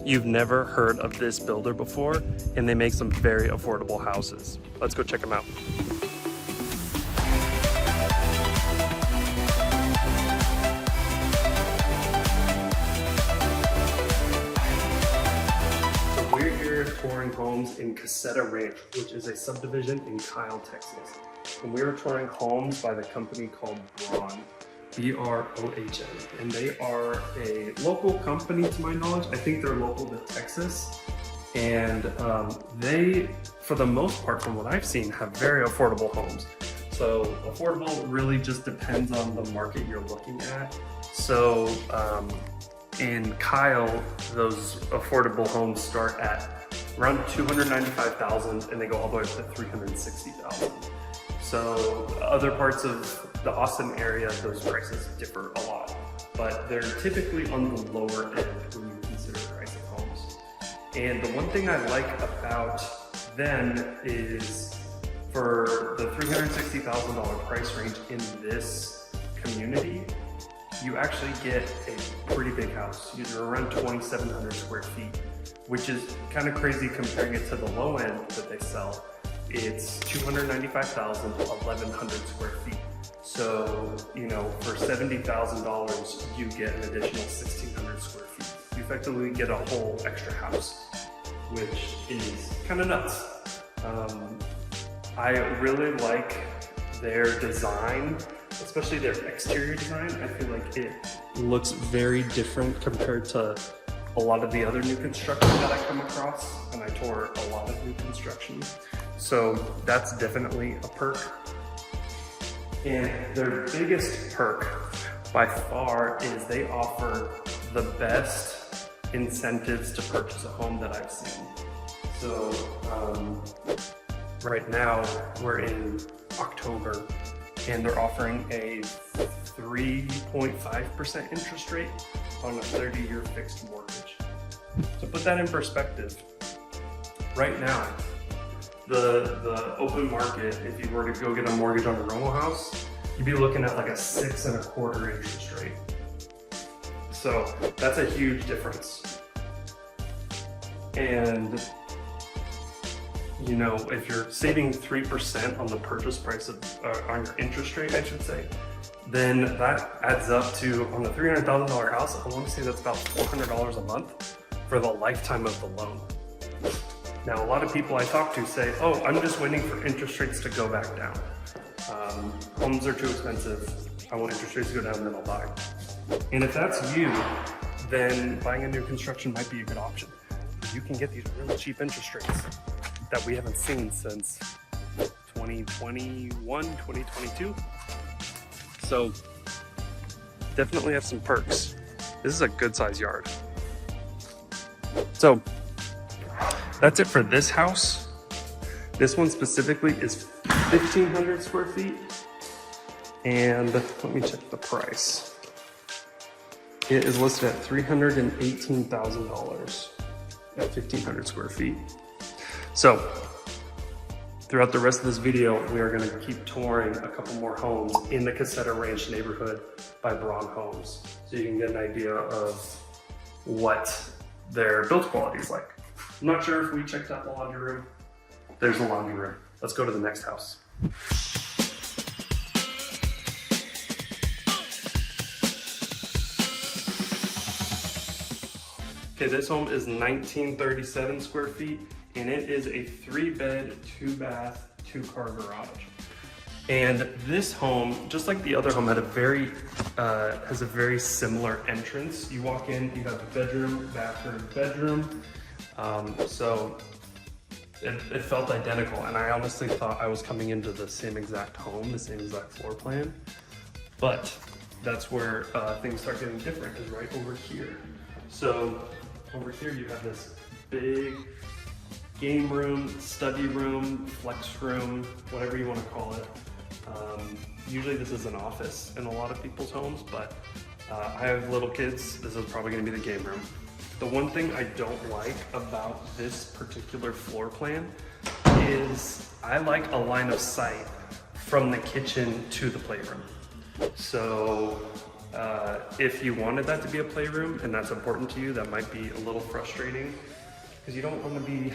you've never heard of this builder before, and they make some very affordable houses. Let's go check them out. So we're here touring homes in Cassetta Ranch, which is a subdivision in Kyle, Texas. And we are touring homes by the company called Brohn. B-R-O-H-N, and they are a local company to my knowledge. I think they're local to Texas, and they, for the most part, from what I've seen, have very affordable homes. So affordable really just depends on the market you're looking at. So in Kyle, those affordable homes start at around $295,000 and they go all the way up to $360,000. So other parts of the Austin area, those prices differ a lot, but they're typically on the lower end when you consider pricing homes. And the one thing I like about them is for the $360,000 price range in this community, you actually get a pretty big house. You're around 2,700 square feet, which is kind of crazy comparing it to the low end that they sell. It's 295,000 to 1,100 square feet. So, you know, for $70,000, you get an additional 1,600 square feet. You effectively get a whole extra house, which is kind of nuts. I really like their design, especially their exterior design. I feel like it looks very different compared to a lot of the other new construction that I come across, and I tour a lot of new construction. So that's definitely a perk. And their biggest perk by far is they offer the best incentives to purchase a home that I've seen. So right now we're in October and they're offering a 3.5% interest rate on a 30-year fixed mortgage. To put that in perspective, right now, the open market, if you were to go get a mortgage on a normal house, you'd be looking at like a 6.25% interest rate. So that's a huge difference. And you know, if you're saving 3% on the purchase price of, on your interest rate, I should say, then that adds up to, on a $300,000 house, I want to say that's about $400 a month for the lifetime of the loan. Now, a lot of people I talk to say, oh, I'm just waiting for interest rates to go back down. Homes are too expensive. I want interest rates to go down and then I'll buy. And if that's you, then buying a new construction might be a good option. You can get these really cheap interest rates that we haven't seen since 2021, 2022. So definitely have some perks. This is a good size yard. So that's it for this house. This one specifically is 1,500 square feet. And let me check the price. It is listed at $318,000 at 1,500 square feet. So throughout the rest of this video, we are going to keep touring a couple more homes in the Cassetta Ranch neighborhood by Brohn Homes, so you can get an idea of what their build quality is like. I'm not sure if we checked out the laundry room. There's a laundry room. Let's go to the next house. Okay, this home is 1,937 square feet, and it is a 3-bed, 2-bath, 2-car garage. And this home, just like the other home, has a very similar entrance. You walk in, you have a bedroom, bathroom, bedroom. So it felt identical, and I honestly thought I was coming into the same exact home, the same exact floor plan. But that's where things start getting different, is right over here. So over here you have this big game room, study room, flex room, whatever you want to call it. Usually this is an office in a lot of people's homes, but I have little kids. This is probably going to be the game room. The one thing I don't like about this particular floor plan is I like a line of sight from the kitchen to the playroom. So If you wanted that to be a playroom and that's important to you, that might be a little frustrating because you don't want to be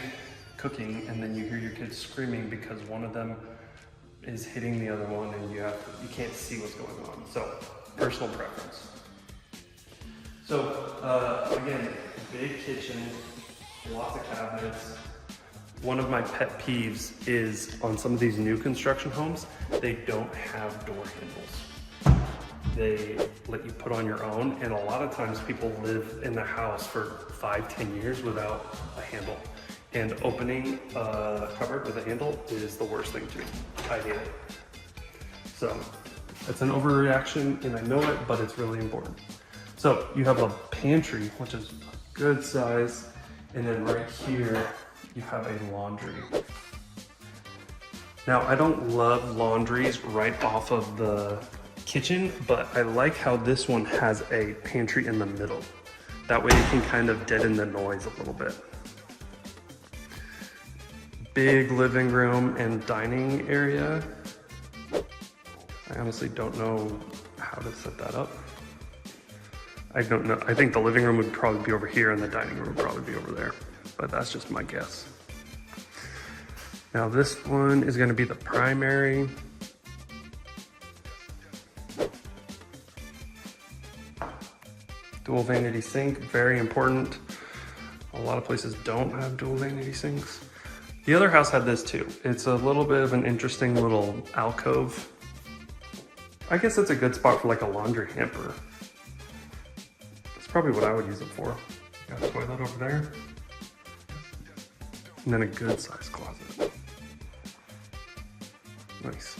cooking and then you hear your kids screaming because one of them is hitting the other one and you can't see what's going on. So personal preference. So again, big kitchen, lots of cabinets. One of my pet peeves is on some of these new construction homes, they don't have door handles. They let you put on your own, and a lot of times people live in the house for 5-10 years without a handle. And opening a cupboard with a handle is the worst thing to do. I hate it. So it's an overreaction and I know it, but it's really important. So you have a pantry, which is a good size. And then right here, you have a laundry. Now I don't love laundries right off of the kitchen, but I like how this one has a pantry in the middle. That way you can kind of deaden the noise a little bit. Big living room and dining area. I honestly don't know how to set that up. I don't know. I think the living room would probably be over here and the dining room would probably be over there, but that's just my guess. Now this one is going to be the primary. Dual vanity sink, very important. A lot of places don't have dual vanity sinks. The other house had this too. It's a little bit of an interesting little alcove. I guess it's a good spot for like a laundry hamper. That's probably what I would use it for. Got a toilet over there. And then a good sized closet. Nice.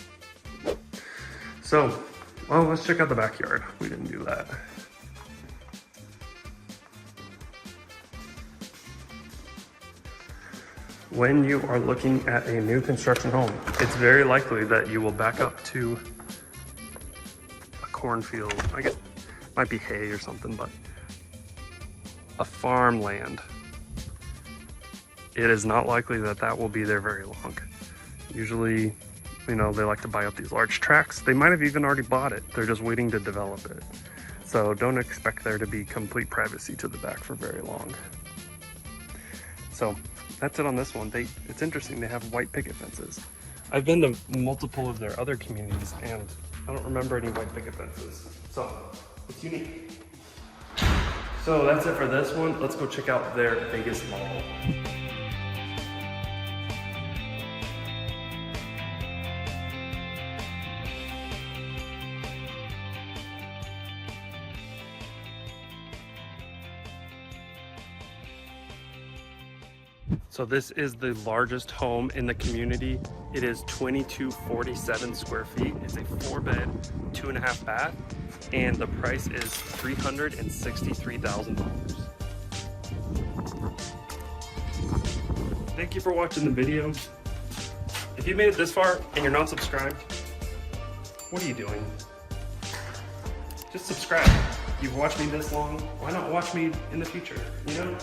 So, well, let's check out the backyard. We didn't do that. When you are looking at a new construction home, it's very likely that you will back up to a cornfield. I guess it might be hay or something, but a farmland. It is not likely that that will be there very long. Usually, you know, they like to buy up these large tracts. They might have even already bought it. They're just waiting to develop it. So don't expect there to be complete privacy to the back for very long. So that's it on this one. It's interesting, they have white picket fences. I've been to multiple of their other communities and I don't remember any white picket fences. So it's unique. So that's it for this one. Let's go check out their Vegas mall. So this is the largest home in the community. It is 2247 square feet. It's a 4-bed, 2.5 bath, and the price is $363,000. Thank you for watching the video. If you made it this far and you're not subscribed, what are you doing? Just subscribe. You've watched me this long, why not watch me in the future, you know?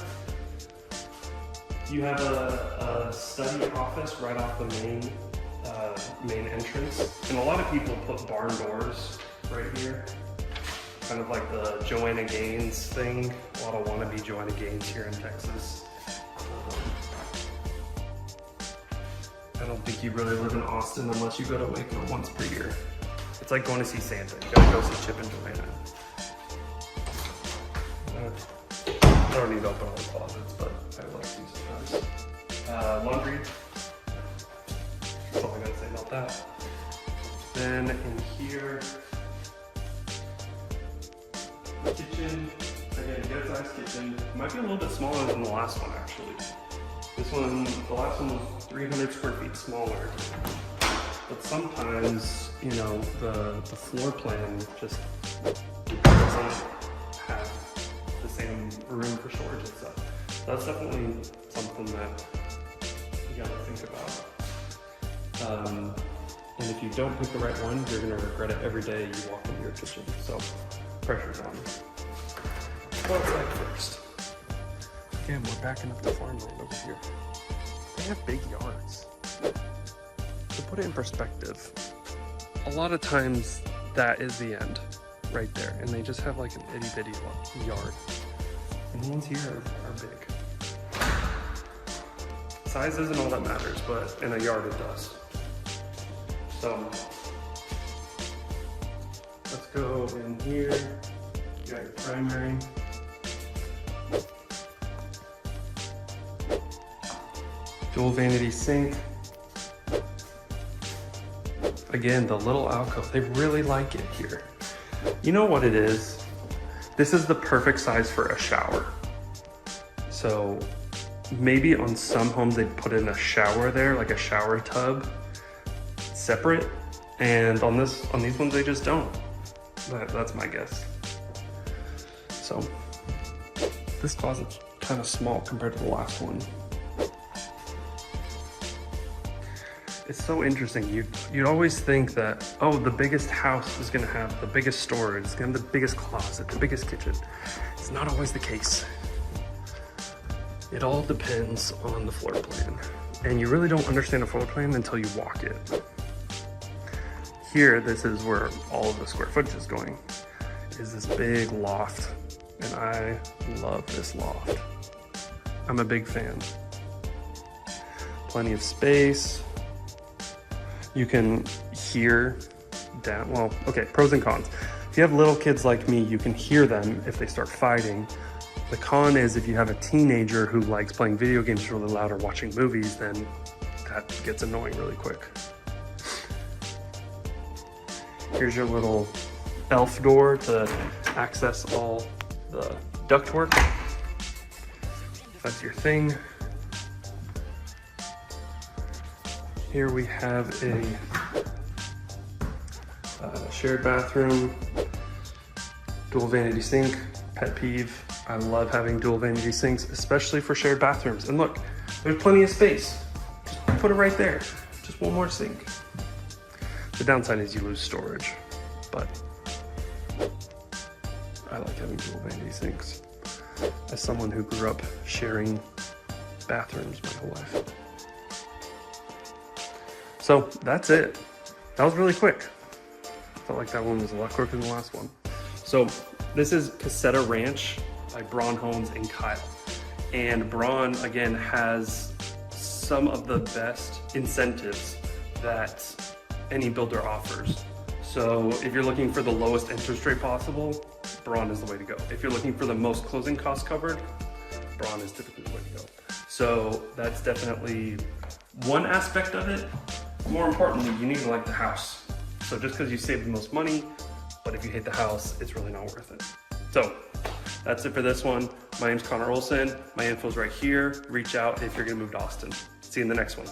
You have a study office right off the main entrance. And a lot of people put barn doors right here. Kind of like the Joanna Gaines thing. A lot of wannabe Joanna Gaines here in Texas. I don't think you really live in Austin unless you go to Waco once per year. It's like going to see Santa. You gotta go see Chip and Joanna. I don't need to open all the closets, but I like these sometimes. Laundry. That's all I gotta say about that. Then in here, kitchen. Again, good sized kitchen. Might be a little bit smaller than the last one actually. This one, the last one was 300 square feet smaller. But sometimes, you know, the floor plan just doesn't have the same room for storage and stuff. That's definitely something that you gotta think about. And if you don't pick the right one, you're gonna regret it every day you walk into your kitchen. So, pressure's on. Go outside first. Again, we're backing up the farmland over here. They have big yards. To put it in perspective, a lot of times that is the end, right there, and they just have like an itty bitty yard. And the ones here are big. Size isn't all that matters, but in a yard it does. So let's go in here. You got your primary. Dual vanity sink. Again, the little alcove, they really like it here. You know what it is? This is the perfect size for a shower. So maybe on some homes they'd put in a shower there, like a shower tub, separate. And on these ones they just don't. That's my guess. So this closet's kind of small compared to the last one. It's so interesting. You'd always think that, oh, the biggest house is gonna have the biggest storage, it's gonna have the biggest closet, the biggest kitchen. It's not always the case. It all depends on the floor plan. And you really don't understand a floor plan until you walk it. Here, this is where all of the square footage is going, is this big loft. And I love this loft. I'm a big fan. Plenty of space. You can hear down, well, okay, pros and cons. If you have little kids like me, you can hear them if they start fighting. The con is if you have a teenager who likes playing video games really loud or watching movies, then that gets annoying really quick. Here's your little elf door to access all the ductwork. That's your thing. Here we have a shared bathroom, dual vanity sink, pet peeve. I love having dual vanity sinks, especially for shared bathrooms. And look, there's plenty of space. Just put it right there. Just one more sink. The downside is you lose storage, but I like having dual vanity sinks. As someone who grew up sharing bathrooms my whole life. So that's it. That was really quick. Felt like that one was a lot quicker than the last one. So this is Cassetta Ranch by Brohn Homes in Kyle. And Brohn, again, has some of the best incentives that any builder offers. So if you're looking for the lowest interest rate possible, Brohn is the way to go. If you're looking for the most closing costs covered, Brohn is typically the way to go. So that's definitely one aspect of it. More importantly, you need to like the house. So just because you save the most money, but if you hate the house, it's really not worth it. So that's it for this one. My name's Connor Olson. My info's right here. Reach out if you're gonna move to Austin. See you in the next one.